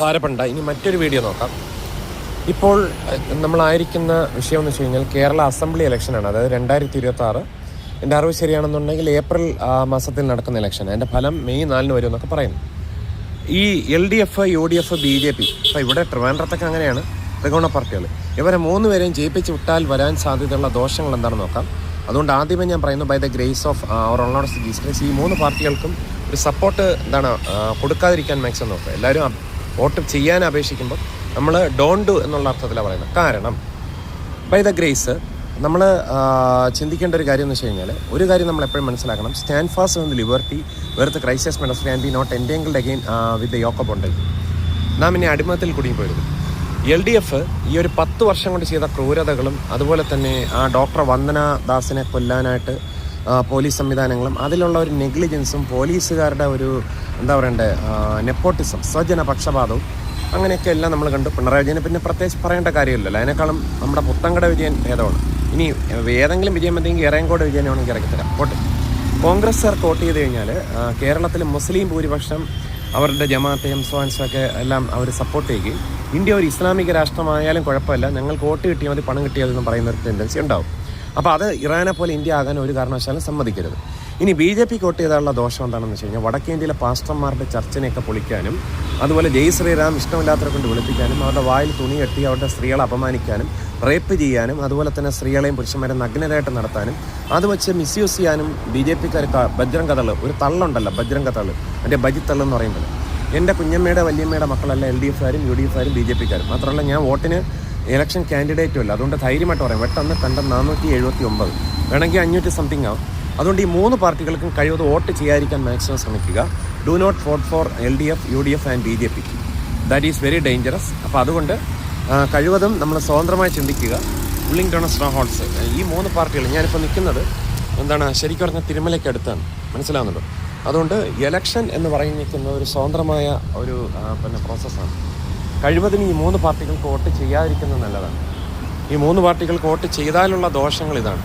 ഭാരപ്പെടേണ്ട. ഇനി മറ്റൊരു വീഡിയോ നോക്കാം. ഇപ്പോൾ നമ്മളായിരിക്കുന്ന വിഷയം എന്ന് വെച്ച് കഴിഞ്ഞാൽ കേരള അസംബ്ലി ഇലക്ഷനാണ്. അതായത് 2026. എൻ്റെ അറിവ് ശരിയാണെന്നുണ്ടെങ്കിൽ ഏപ്രിൽ മാസത്തിൽ നടക്കുന്ന ഇലക്ഷൻ. അതിൻ്റെ ഫലം മെയ് 4 വരും എന്നൊക്കെ പറയുന്നു. ഈ LDF, UDF, BJP, അപ്പോൾ ഇവിടെ ട്രിവാൻഡ്രത്തൊക്കെ അങ്ങനെയാണ് ത്രികോണ പാർട്ടികൾ. ഇവരെ 3 പേരെയും ജയിപ്പിച്ച് വിട്ടാൽ വരാൻ സാധ്യതയുള്ള ദോഷങ്ങൾ എന്താണെന്ന് നോക്കാം. അതുകൊണ്ട് ആദ്യമേ ഞാൻ പറയുന്നു, by the grace of our lord Jesus ഈ 3 പാർട്ടികൾക്കും ഒരു സപ്പോർട്ട് കൊടുക്കാതിരിക്കാൻ മാക്സിമം നോക്കുക. എല്ലാവരും വോട്ട് ചെയ്യാൻ അപേക്ഷിക്കുമ്പോൾ നമ്മൾ ഡോണ്ട് ഡു എന്നുള്ള അർത്ഥത്തിലാണ് പറയുന്നത്. കാരണം ബൈ ദ ഗ്രേസ് നമ്മൾ ചിന്തിക്കേണ്ട ഒരു കാര്യം എന്ന് വെച്ച് കഴിഞ്ഞാൽ, ഒരു കാര്യം നമ്മൾ എപ്പോഴും മനസ്സിലാക്കണം. Stand fast with liberty wherewith ക്രൈസിസ് made us and be not entangled again with the yoke bondage. നാം ഇനി അടിമത്തിൽ കുടുങ്ങിപ്പോയത്. LDF ഈ ഒരു 10 വർഷം കൊണ്ട് ചെയ്ത ക്രൂരതകളും അതുപോലെ തന്നെ ആ ഡോക്ടർ വന്ദന ദാസിനെ കൊല്ലാനായിട്ട് പോലീസ് സംവിധാനങ്ങളും അതിലുള്ള ഒരു നെഗ്ലിജൻസും പോലീസുകാരുടെ ഒരു എന്താ പറയണ്ടേ നെപ്പോട്ടിസം, സ്വജന പക്ഷപാതവും അങ്ങനെയൊക്കെ എല്ലാം നമ്മൾ കണ്ടു. പിണറായി വിജയനെ പിന്നെ പ്രത്യേകിച്ച് പറയേണ്ട കാര്യമില്ലല്ലോ. അതിനേക്കാളും നമ്മുടെ പുത്തങ്കട വിജയൻ ഭേദമാണ്. ഇനി ഏതെങ്കിലും വിജയം എന്തെങ്കിലും ഇറയങ്കോട് വിജയനെ വേണമെങ്കിൽ ഇറക്കിത്തരാം. വോട്ട് കോൺഗ്രസ്സുകാർക്ക് വോട്ട് ചെയ്ത് കഴിഞ്ഞാൽ കേരളത്തിൽ മുസ്ലിം ഭൂരിപക്ഷം അവരുടെ ജമാഅത്തെയും സ്വാൻസൊക്കെ എല്ലാം അവർ സപ്പോർട്ട് ചെയ്യുകയും ഇന്ത്യ ഒരു ഇസ്ലാമിക രാഷ്ട്രമായാലും കുഴപ്പമില്ല, ഞങ്ങൾക്ക് വോട്ട് കിട്ടിയാൽ മതി, പണം കിട്ടിയാൽ എന്ന് പറയുന്ന ഒരു ടെൻഡൻസി ഉണ്ടാവും. അപ്പോൾ അത് ഇറാനെ പോലെ ഇന്ത്യ ആകാൻ ഒരു കാരണവശാലും സമ്മതിക്കരുത്. ഇനി BJPക്ക് വോട്ട് ചെയ്താലുള്ള ദോഷം എന്താണെന്ന് വെച്ച് കഴിഞ്ഞാൽ, വടക്കേ ഇന്ത്യയിലെ പാസ്റ്റർമാരുടെ ചർച്ചിനെയൊക്കെ പൊളിക്കാനും അതുപോലെ ജയ് ശ്രീറാം ഇഷ്ടമില്ലാത്തവരെ കൊണ്ട് വിളിപ്പിക്കാനും അവരുടെ വായിൽ തുണി കെട്ടി അവരുടെ സ്ത്രീകളെ അപമാനിക്കാനും റേപ്പ് ചെയ്യാനും അതുപോലെ തന്നെ സ്ത്രീകളെയും പുരുഷന്മാരെയും നഗ്നരായിട്ട് നടത്താനും അത് വെച്ച് മിസ്യൂസ് ചെയ്യാനും BJPക്കാർക്ക് ബജ്രംഗ് തള്ള് ഒരു തള്ളുണ്ടല്ലോ, ബജ്രംഗ് തള്ള്, എൻ്റെ ബജിത്തള്ള് എന്ന് പറയുമ്പോൾ എൻ്റെ കുഞ്ഞമ്മയുടെ വല്യമ്മയുടെ മക്കളല്ല LDFകാരും UDFകാരും BJPക്കാരും. മാത്രമല്ല ഞാൻ വോട്ടിന് ഇലക്ഷൻ കാൻഡിഡേറ്റും അല്ല. അതുകൊണ്ട് ധൈര്യമായിട്ട് പറയാം, വെട്ടൊന്ന് കണ്ട 479 വേണമെങ്കിൽ 500 സംതിങ് ആവും. അതുകൊണ്ട് ഈ 3 പാർട്ടികൾക്കും കഴിവത് വോട്ട് ചെയ്യാതിരിക്കാൻ മാക്സിമം ശ്രമിക്കുക. Do not vote for LDF, UDF and BJP. That is very dangerous. അപ്പോൾ അതുകൊണ്ട് കഴിവതും നമ്മൾ സ്വതന്ത്രമായി ചിന്തിക്കുക. പുള്ളിംഗ് ഡൗൺ സ്ട്രോങ് ഹോൾഡ്സ് ഈ 3 പാർട്ടികൾ ഞാനിപ്പോൾ നിൽക്കുന്നത് ശരിക്കും പറഞ്ഞാൽ തിരുമലയ്ക്ക് അടുത്താണ്, മനസ്സിലാവുന്നുണ്ടോ? അതുകൊണ്ട് ഇലക്ഷൻ എന്ന് പറയുന്ന ഒരു സ്വതന്ത്രമായ ഒരു പ്രോസസ്സാണ്. കഴിവതും ഈ 3 പാർട്ടികൾക്ക് വോട്ട് ചെയ്യാതിരിക്കുന്നത് നല്ലതാണ്. ഈ 3 പാർട്ടികൾക്ക് വോട്ട് ചെയ്താലുള്ള ദോഷങ്ങൾ ഇതാണ്.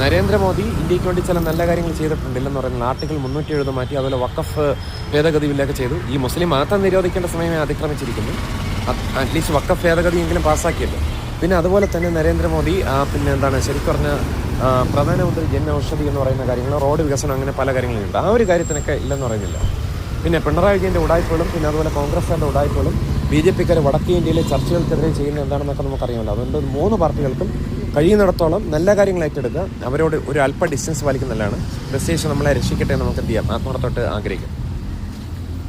നരേന്ദ്രമോദി ഇന്ത്യക്ക് വേണ്ടി ചില നല്ല കാര്യങ്ങൾ ചെയ്തിട്ടുണ്ടില്ലെന്ന് പറയുന്നത് ആർട്ടിക്കിൾ 370 മാറ്റി, അതുപോലെ വഖഫ് ഭേദഗതി ബില്ലൊക്കെ ചെയ്തു. ഈ മുസ്ലിം മതത്തെ നിരോധിക്കേണ്ട സമയമേ അതിക്രമിച്ചിരിക്കുന്നു. അറ്റ്ലീസ്റ്റ് വഖഫ് ഭേദഗതിയെങ്കിലും പാസ്സാക്കിയല്ലോ. പിന്നെ അതുപോലെ തന്നെ നരേന്ദ്രമോദി ശരിക്കും പറഞ്ഞാൽ പ്രധാനമന്ത്രി ജൻ ഔഷധി എന്ന് പറയുന്ന കാര്യങ്ങൾ, റോഡ് വികസനം, അങ്ങനെ പല കാര്യങ്ങളുണ്ട്. ആ ഒരു കാര്യത്തിനൊക്കെ ഇല്ലെന്ന് പറയുന്നില്ല. പിന്നെ പിണറായി വിജയൻ്റെ ഉടായ്പകളും പിന്നെ അതുപോലെ കോൺഗ്രസ്സുകാരുടെ ഉടായ്പകളും BJPക്കാർ വടക്കേ ഇന്ത്യയിലെ ചർച്ചകൾക്കെതിരെ ചെയ്യുന്നത് എന്താണെന്നൊക്കെ നമുക്കറിയാമല്ലോ. അതുകൊണ്ട് 3 പാർട്ടികൾക്കും കഴിയുന്നിടത്തോളം നല്ല കാര്യങ്ങൾ ഏറ്റെടുക്കുക, അവരോട് ഒരു അല്പ ഡിസ്റ്റൻസ് പാലിക്കുന്നതല്ലാണ്. പ്രത്യേകിച്ച് നമ്മളെ രക്ഷിക്കട്ടെ നമുക്ക് എന്ത് ചെയ്യാം, ആത്മാർത്ഥമായിട്ട് ആഗ്രഹിക്കാം.